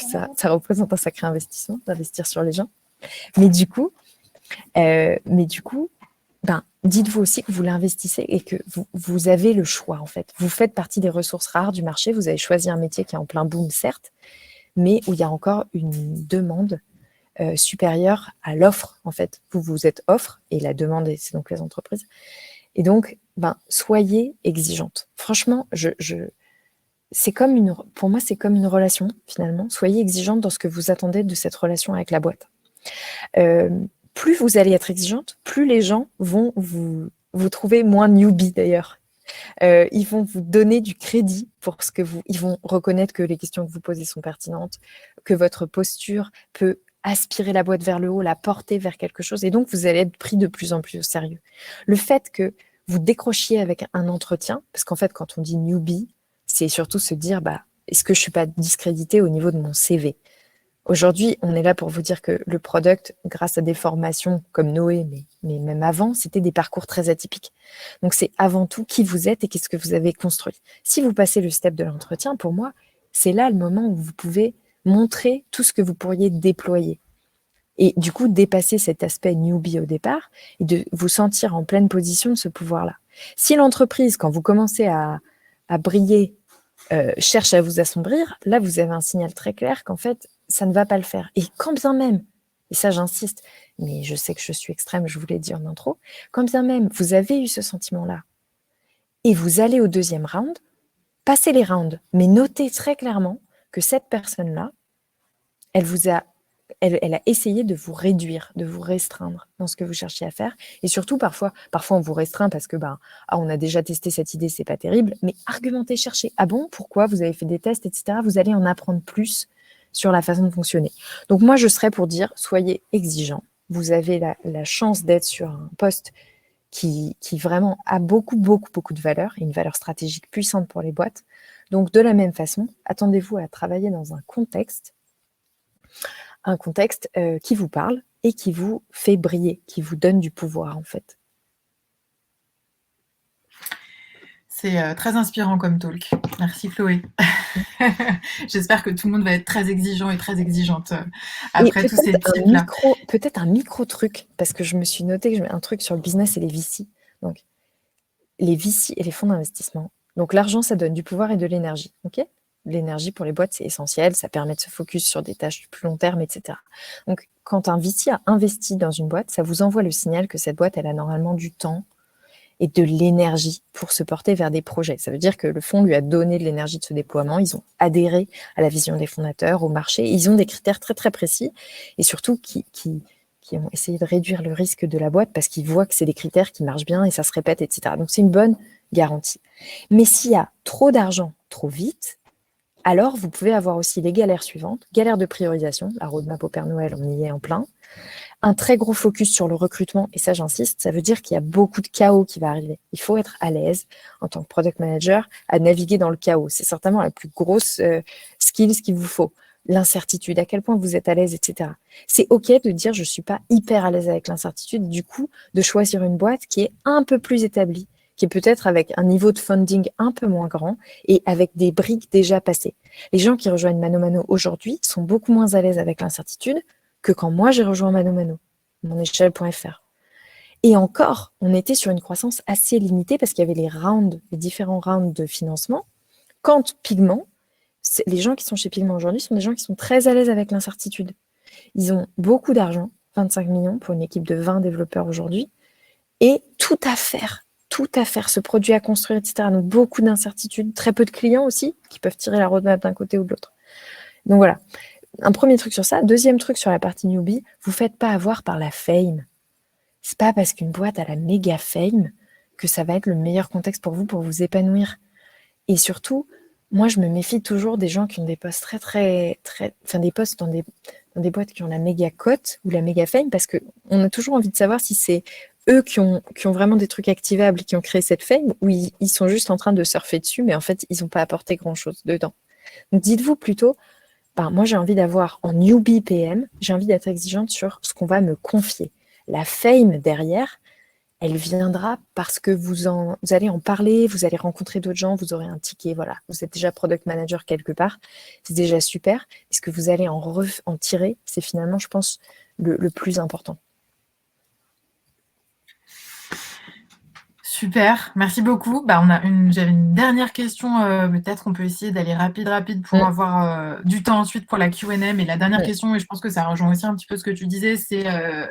S2: ça représente un sacré investissement d'investir sur les gens. Mais du coup, dites-vous aussi que vous l'investissez et que vous avez le choix, en fait. Vous faites partie des ressources rares du marché. Vous avez choisi un métier qui est en plein boom, certes, mais où il y a encore une demande supérieure à l'offre, en fait. Vous êtes offre et la demande, c'est donc les entreprises. Et donc, soyez exigeante. Franchement, pour moi, c'est comme une relation, finalement. Soyez exigeante dans ce que vous attendez de cette relation avec la boîte. Plus vous allez être exigeante, plus les gens vont vous trouver moins newbie, d'ailleurs. Ils vont vous donner du crédit pour ils vont reconnaître que les questions que vous posez sont pertinentes, que votre posture peut aspirer la boîte vers le haut, la porter vers quelque chose, et donc vous allez être pris de plus en plus au sérieux. Le fait que vous décrochiez avec un entretien, parce qu'en fait, quand on dit newbie, c'est surtout se dire, est-ce que je suis pas discrédité au niveau de mon CV? Aujourd'hui, on est là pour vous dire que le product, grâce à des formations comme Noé, mais même avant, c'était des parcours très atypiques. Donc, c'est avant tout qui vous êtes et qu'est-ce que vous avez construit. Si vous passez le step de l'entretien, pour moi, c'est là le moment où vous pouvez montrer tout ce que vous pourriez déployer. Et du coup, dépasser cet aspect newbie au départ et de vous sentir en pleine position de ce pouvoir-là. Si l'entreprise, quand vous commencez à briller, cherche à vous assombrir, là, vous avez un signal très clair qu'en fait, ça ne va pas le faire. Et quand bien même, et ça j'insiste, mais je sais que je suis extrême, je vous l'ai dit en intro, quand bien même vous avez eu ce sentiment-là, et vous allez au deuxième round, passez les rounds, mais notez très clairement que cette personne-là, elle a essayé de vous réduire, de vous restreindre dans ce que vous cherchiez à faire. Et surtout, parfois on vous restreint parce que on a déjà testé cette idée, c'est pas terrible, mais argumentez, cherchez. Ah bon, pourquoi? Vous avez fait des tests, etc. Vous allez en apprendre plus sur la façon de fonctionner. Donc moi, je serais pour dire, soyez exigeants. Vous avez la chance d'être sur un poste qui vraiment a beaucoup de valeur, et une valeur stratégique puissante pour les boîtes. Donc de la même façon, attendez-vous à travailler dans un contexte qui vous parle et qui vous fait briller, qui vous donne du pouvoir, en fait.
S1: C'est très inspirant comme talk. Merci Chloé. J'espère que tout le monde va être très exigeant et très exigeante après tous ces tips-là.
S2: Peut-être un micro-truc, parce que je me suis noté que je mets un truc sur le business et les VC. Donc, les VC et les fonds d'investissement. Donc, l'argent, ça donne du pouvoir et de l'énergie. Ok ? L'énergie pour les boîtes, c'est essentiel. Ça permet de se focus sur des tâches du plus long terme, etc. Donc, quand un VC a investi dans une boîte, ça vous envoie le signal que cette boîte, elle a normalement du temps et de l'énergie pour se porter vers des projets. Ça veut dire que le fonds lui a donné de l'énergie de ce déploiement. Ils ont adhéré à la vision des fondateurs, au marché. Ils ont des critères très, très précis et surtout qui ont essayé de réduire le risque de la boîte parce qu'ils voient que c'est des critères qui marchent bien et ça se répète, etc. Donc, c'est une bonne garantie. Mais s'il y a trop d'argent trop vite, alors vous pouvez avoir aussi les galères suivantes. Galère de priorisation, la roadmap au Père Noël, on y est en plein. Un très gros focus sur le recrutement, et ça j'insiste, ça veut dire qu'il y a beaucoup de chaos qui va arriver. Il faut être à l'aise en tant que product manager à naviguer dans le chaos. C'est certainement la plus grosse skills qu'il vous faut. l'incertitude, à quel point vous êtes à l'aise, etc. C'est OK de dire je ne suis pas hyper à l'aise avec l'incertitude, du coup, de choisir une boîte qui est un peu plus établie, qui est peut-être avec un niveau de funding un peu moins grand et avec des briques déjà passées. Les gens qui rejoignent Mano Mano aujourd'hui sont beaucoup moins à l'aise avec l'incertitude que quand moi j'ai rejoint Mano Mano, mon échelle.fr. Et encore, on était sur une croissance assez limitée parce qu'il y avait les différents rounds de financement. Quand Pigment, les gens qui sont chez Pigment aujourd'hui sont des gens qui sont très à l'aise avec l'incertitude. Ils ont beaucoup d'argent, 25 millions pour une équipe de 20 développeurs aujourd'hui, et tout à faire, ce produit à construire, etc. Donc beaucoup d'incertitudes, très peu de clients aussi qui peuvent tirer la roadmap d'un côté ou de l'autre. Donc voilà, un premier truc sur ça. Deuxième truc sur la partie newbie, vous ne faites pas avoir par la fame. C'est pas parce qu'une boîte a la méga fame que ça va être le meilleur contexte pour vous épanouir. Et surtout, moi, je me méfie toujours des gens qui ont des postes des postes dans des boîtes qui ont la méga cote ou la méga fame, parce qu'on a toujours envie de savoir si c'est eux qui ont vraiment des trucs activables, qui ont créé cette fame, ou ils sont juste en train de surfer dessus, mais en fait, ils n'ont pas apporté grand-chose dedans. Donc, dites-vous plutôt, moi, j'ai envie d'avoir en newbie PM, j'ai envie d'être exigeante sur ce qu'on va me confier. La fame derrière, elle viendra parce que vous allez en parler, vous allez rencontrer d'autres gens, vous aurez un ticket, voilà. Vous êtes déjà product manager quelque part, c'est déjà super. Et ce que vous allez en tirer, c'est finalement, je pense, le plus important.
S1: Super, merci beaucoup. J'avais une dernière question, peut-être on peut essayer d'aller rapide pour avoir du temps ensuite pour la Q&A. Mais la dernière question, et je pense que ça rejoint aussi un petit peu ce que tu disais, c'est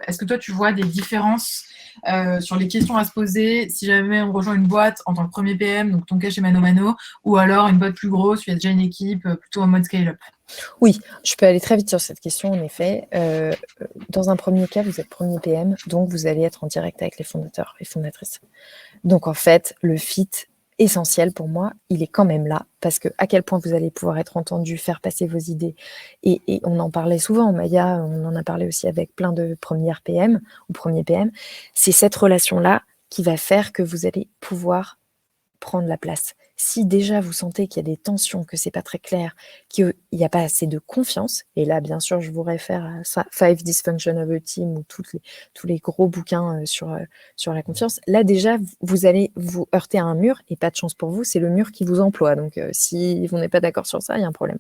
S1: est-ce que toi tu vois des différences sur les questions à se poser si jamais on rejoint une boîte en tant que premier PM, donc ton cas chez Mano Mano, ou alors une boîte plus grosse, il y a déjà une équipe plutôt en mode scale-up?
S2: Oui, je peux aller très vite sur cette question, en effet. Dans un premier cas, vous êtes premier PM, donc vous allez être en direct avec les fondateurs et fondatrices. Donc en fait, le fit essentiel pour moi, il est quand même là, parce que à quel point vous allez pouvoir être entendu, faire passer vos idées. Et on en parlait souvent, Maya, on en a parlé aussi avec plein de premières PM ou premiers PM. C'est cette relation-là qui va faire que vous allez pouvoir prendre la place. Si déjà vous sentez qu'il y a des tensions, que c'est pas très clair, qu'il n'y a pas assez de confiance, et là bien sûr je vous réfère à Five Dysfunction of a Team ou tous les gros bouquins sur la confiance, là déjà vous allez vous heurter à un mur, et pas de chance pour vous, c'est le mur qui vous emploie. Donc si vous n'êtes pas d'accord sur ça, il y a un problème.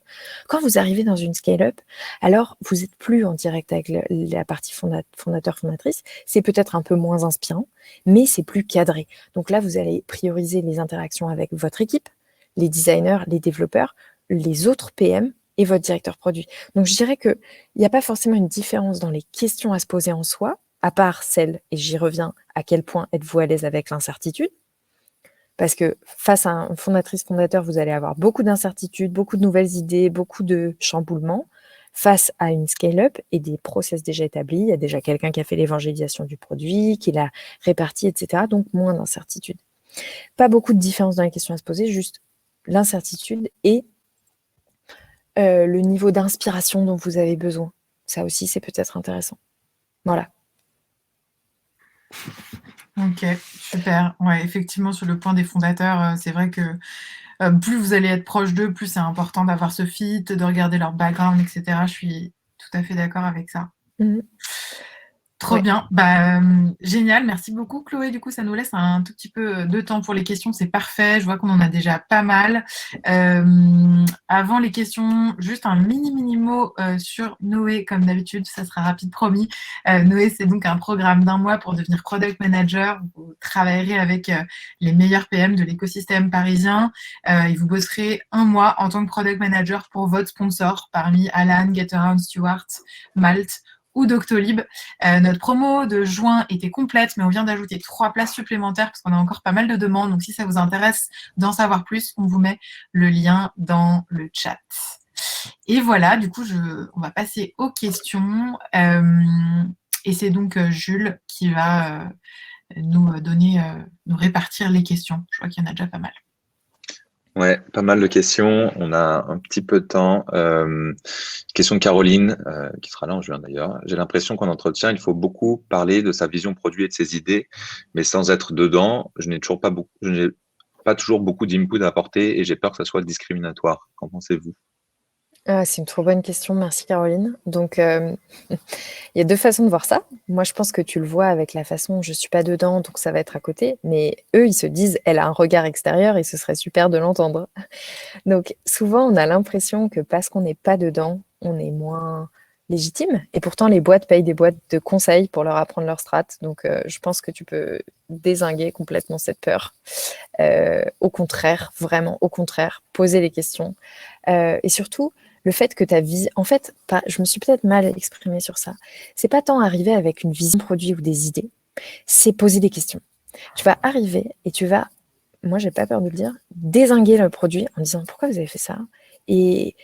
S2: Quand vous arrivez dans une scale-up, alors vous n'êtes plus en direct avec la partie fondateur-fondatrice, c'est peut-être un peu moins inspirant, mais c'est plus cadré. Donc là, vous allez prioriser les interactions avec votre équipe, les designers, les développeurs, les autres PM et votre directeur produit. Donc je dirais qu'il n'y a pas forcément une différence dans les questions à se poser en soi, à part celle, et j'y reviens, à quel point êtes-vous à l'aise avec l'incertitude? Parce que face à un fondateur, vous allez avoir beaucoup d'incertitudes, beaucoup de nouvelles idées, beaucoup de chamboulements. Face à une scale-up et des process déjà établis, il y a déjà quelqu'un qui a fait l'évangélisation du produit, qui l'a réparti, etc. Donc, moins d'incertitude. Pas beaucoup de différence dans les questions à se poser, juste l'incertitude et le niveau d'inspiration dont vous avez besoin. Ça aussi, c'est peut-être intéressant. Voilà.
S1: Ok, super. Ouais, effectivement, sur le point des fondateurs, c'est vrai que plus vous allez être proche d'eux, plus c'est important d'avoir ce fit, de regarder leur background, etc. Je suis tout à fait d'accord avec ça. Trop bien. Génial. Merci beaucoup, Chloé. Du coup, ça nous laisse un tout petit peu de temps pour les questions. C'est parfait. Je vois qu'on en a déjà pas mal. Avant les questions, juste un mini mot sur Noé, comme d'habitude. Ça sera rapide, promis. Noé, c'est donc un programme d'un mois pour devenir product manager. Vous travaillerez avec les meilleurs PM de l'écosystème parisien et vous bosserez un mois en tant que product manager pour votre sponsor parmi Alan, Getaround, Stewart, Malte ou Doctolib. Notre promo de juin était complète, mais on vient d'ajouter 3 places supplémentaires parce qu'on a encore pas mal de demandes. Donc, si ça vous intéresse d'en savoir plus, on vous met le lien dans le chat. Et voilà, du coup, on va passer aux questions. Et c'est donc Jules qui va nous répartir les questions. Je vois qu'il y en a déjà pas mal.
S3: Ouais, pas mal de questions. On a un petit peu de temps. Question de Caroline, qui sera là en juin d'ailleurs. J'ai l'impression qu'en entretien, il faut beaucoup parler de sa vision produit et de ses idées, mais sans être dedans, je n'ai pas toujours beaucoup d'input à apporter et j'ai peur que ça soit discriminatoire. Qu'en pensez-vous?
S2: Ah, c'est une trop bonne question, merci Caroline. Donc, il y a 2 façons de voir ça. Moi, je pense que tu le vois avec la façon: «Je suis pas dedans, donc ça va être à côté», mais eux, ils se disent: «Elle a un regard extérieur et ce serait super de l'entendre». Donc souvent, on a l'impression que parce qu'on n'est pas dedans, on est moins légitime et pourtant les boîtes payent des boîtes de conseil pour leur apprendre leur strat. Donc, je pense que tu peux dézinguer complètement cette peur. Au contraire, vraiment au contraire, poser les questions, et surtout le fait que ta vie en fait, pas je me suis peut-être mal exprimée sur ça. C'est pas tant arriver avec une vision produit ou des idées, c'est poser des questions. Tu vas arriver et tu vas, moi j'ai pas peur de le dire, dézinguer le produit en disant: «Pourquoi vous avez fait ça? Et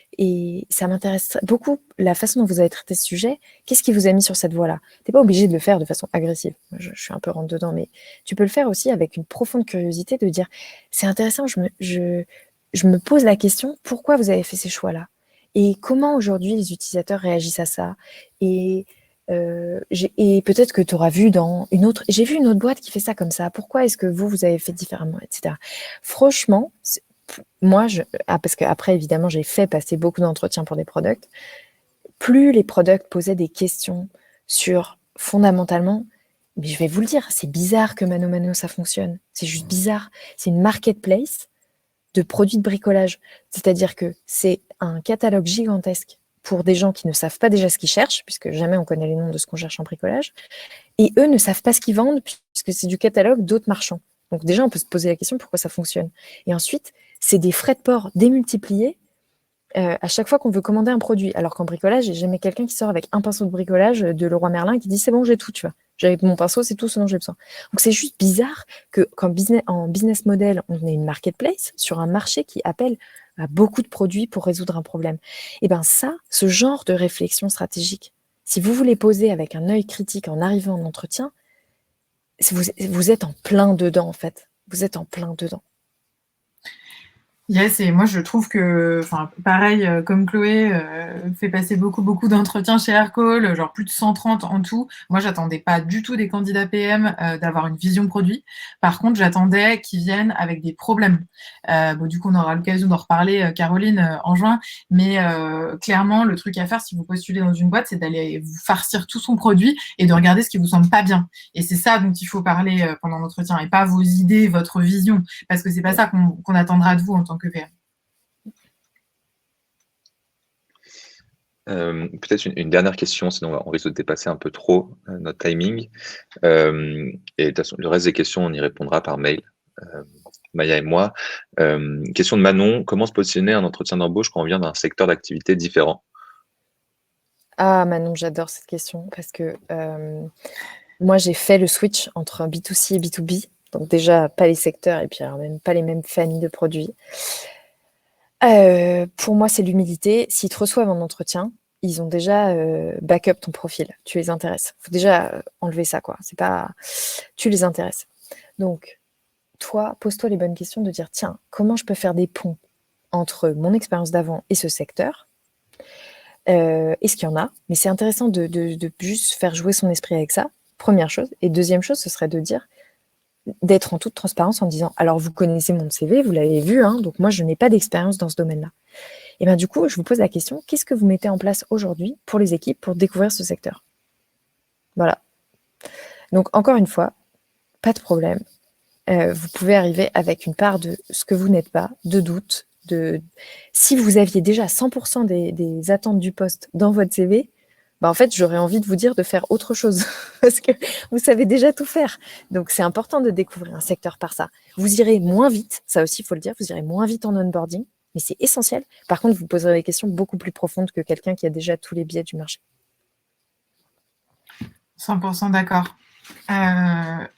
S2: ça m'intéresse beaucoup la façon dont vous avez traité ce sujet. Qu'est-ce qui vous a mis sur cette voie-là?» Tu es pas obligé de le faire de façon agressive. Moi, je suis un peu rentre dedans, mais tu peux le faire aussi avec une profonde curiosité de dire: «C'est intéressant, je me pose la question, pourquoi vous avez fait ces choix-là? Et comment aujourd'hui les utilisateurs réagissent à ça? Et et peut-être que tu auras vu dans une autre j'ai vu une autre boîte qui fait ça comme ça. Pourquoi est-ce que vous avez fait différemment?» et cetera. Franchement, moi, parce qu'après, évidemment, j'ai fait passer beaucoup d'entretiens pour des products. Plus les products posaient des questions sur, fondamentalement, mais je vais vous le dire, c'est bizarre que Mano Mano, ça fonctionne. C'est juste bizarre. C'est une marketplace de produits de bricolage. C'est-à-dire que c'est un catalogue gigantesque pour des gens qui ne savent pas déjà ce qu'ils cherchent, puisque jamais on connaît les noms de ce qu'on cherche en bricolage. Et eux ne savent pas ce qu'ils vendent, puisque c'est du catalogue d'autres marchands. Donc déjà, on peut se poser la question pourquoi ça fonctionne. Et ensuite, c'est des frais de port démultipliés à chaque fois qu'on veut commander un produit. Alors qu'en bricolage, j'ai jamais quelqu'un qui sort avec un pinceau de bricolage de Leroy Merlin qui dit: «C'est bon, j'ai tout», tu vois? J'ai mon pinceau, c'est tout ce dont j'ai besoin. Donc c'est juste bizarre qu'en en business model, on ait une marketplace sur un marché qui appelle à beaucoup de produits pour résoudre un problème. Et ben ça, ce genre de réflexion stratégique, si vous voulez poser avec un œil critique en arrivant en entretien, vous êtes en plein dedans, en fait. Vous êtes en plein dedans.
S1: Yes, et moi je trouve que, enfin, pareil, comme Chloé, fait passer beaucoup d'entretiens chez Aircall, genre plus de 130 en tout. Moi, j'attendais pas du tout des candidats PM, d'avoir une vision produit. Par contre, j'attendais qu'ils viennent avec des problèmes. Bon, du coup, on aura l'occasion d'en reparler, Caroline, en juin. Mais clairement, le truc à faire si vous postulez dans une boîte, c'est d'aller vous farcir tout son produit et de regarder ce qui vous semble pas bien. Et c'est ça dont il faut parler pendant l'entretien, et pas vos idées, votre vision, parce que c'est pas ça qu'on attendra de vous en tant que PM.
S3: Peut-être une dernière question, sinon on risque de dépasser un peu trop notre timing. Et de toute façon, le reste des questions, on y répondra par mail, Maya et moi. Question de Manon: comment se positionner en entretien d'embauche quand on vient d'un secteur d'activité différent?
S2: Ah Manon, j'adore cette question parce que moi j'ai fait le switch entre B2C et B2B. Donc déjà, pas les secteurs et puis alors même pas les mêmes familles de produits. Pour moi, c'est l'humilité. S'ils te reçoivent en entretien, ils ont déjà backup ton profil. Tu les intéresses. Faut déjà enlever ça, quoi. C'est pas. Tu les intéresses. Donc, toi, pose-toi les bonnes questions de dire: tiens, comment je peux faire des ponts entre mon expérience d'avant et ce secteur? Est-ce qu'il y en a? Mais c'est intéressant de juste faire jouer son esprit avec ça, première chose. Et deuxième chose, ce serait d'être en toute transparence en disant: alors vous connaissez mon CV, vous l'avez vu, hein, donc moi je n'ai pas d'expérience dans ce domaine-là. Et bien du coup, je vous pose la question: qu'est-ce que vous mettez en place aujourd'hui pour les équipes pour découvrir ce secteur? Voilà. Donc encore une fois, pas de problème. Vous pouvez arriver avec une part de ce que vous n'êtes pas, de doute, si vous aviez déjà 100% des attentes du poste dans votre CV, bah en fait, j'aurais envie de vous dire de faire autre chose parce que vous savez déjà tout faire. Donc, c'est important de découvrir un secteur par ça. Vous irez moins vite, ça aussi, il faut le dire, vous irez moins vite en onboarding, mais c'est essentiel. Par contre, vous poserez des questions beaucoup plus profondes que quelqu'un qui a déjà tous les biais du marché.
S1: 100% d'accord.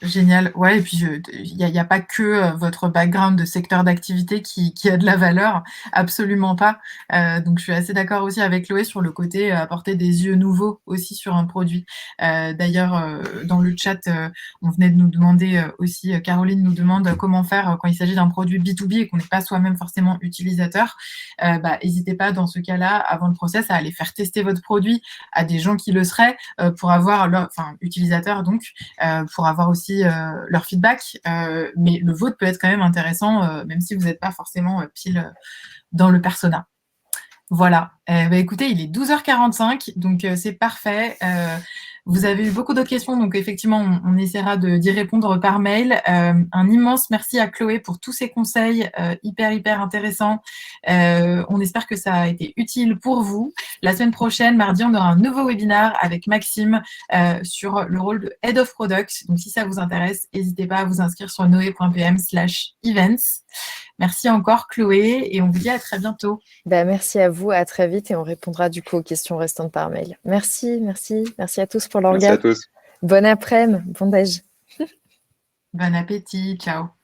S1: Génial. Ouais, et puis il y a pas que votre background de secteur d'activité qui a de la valeur, absolument pas. Donc je suis assez d'accord aussi avec Chloé sur le côté apporter des yeux nouveaux aussi sur un produit. D'ailleurs, dans le chat, on venait de nous demander aussi, Caroline nous demande comment faire quand il s'agit d'un produit B2B et qu'on n'est pas soi-même forcément utilisateur. N'hésitez pas dans ce cas-là, avant le process, à aller faire tester votre produit à des gens qui le seraient, pour avoir utilisateurs donc, pour avoir aussi leur feedback. Mais le vôtre peut être quand même intéressant, même si vous n'êtes pas forcément pile dans le persona. Voilà. Écoutez, il est 12h45, donc c'est parfait. Vous avez eu beaucoup d'autres questions, donc effectivement, on essaiera d'y répondre par mail. Un immense merci à Chloé pour tous ces conseils hyper intéressants. On espère que ça a été utile pour vous. La semaine prochaine, mardi, on aura un nouveau webinaire avec Maxime sur le rôle de Head of Product. Donc, si ça vous intéresse, n'hésitez pas à vous inscrire sur noé.pm/events. Merci encore, Chloé, et on vous dit à très bientôt.
S2: Merci à vous, à très vite, et on répondra du coup aux questions restantes par mail. Merci à tous pour leur
S3: Merci à
S2: regard.
S3: tous.
S2: Bon après-midi, bon déj.
S1: Bon appétit, ciao.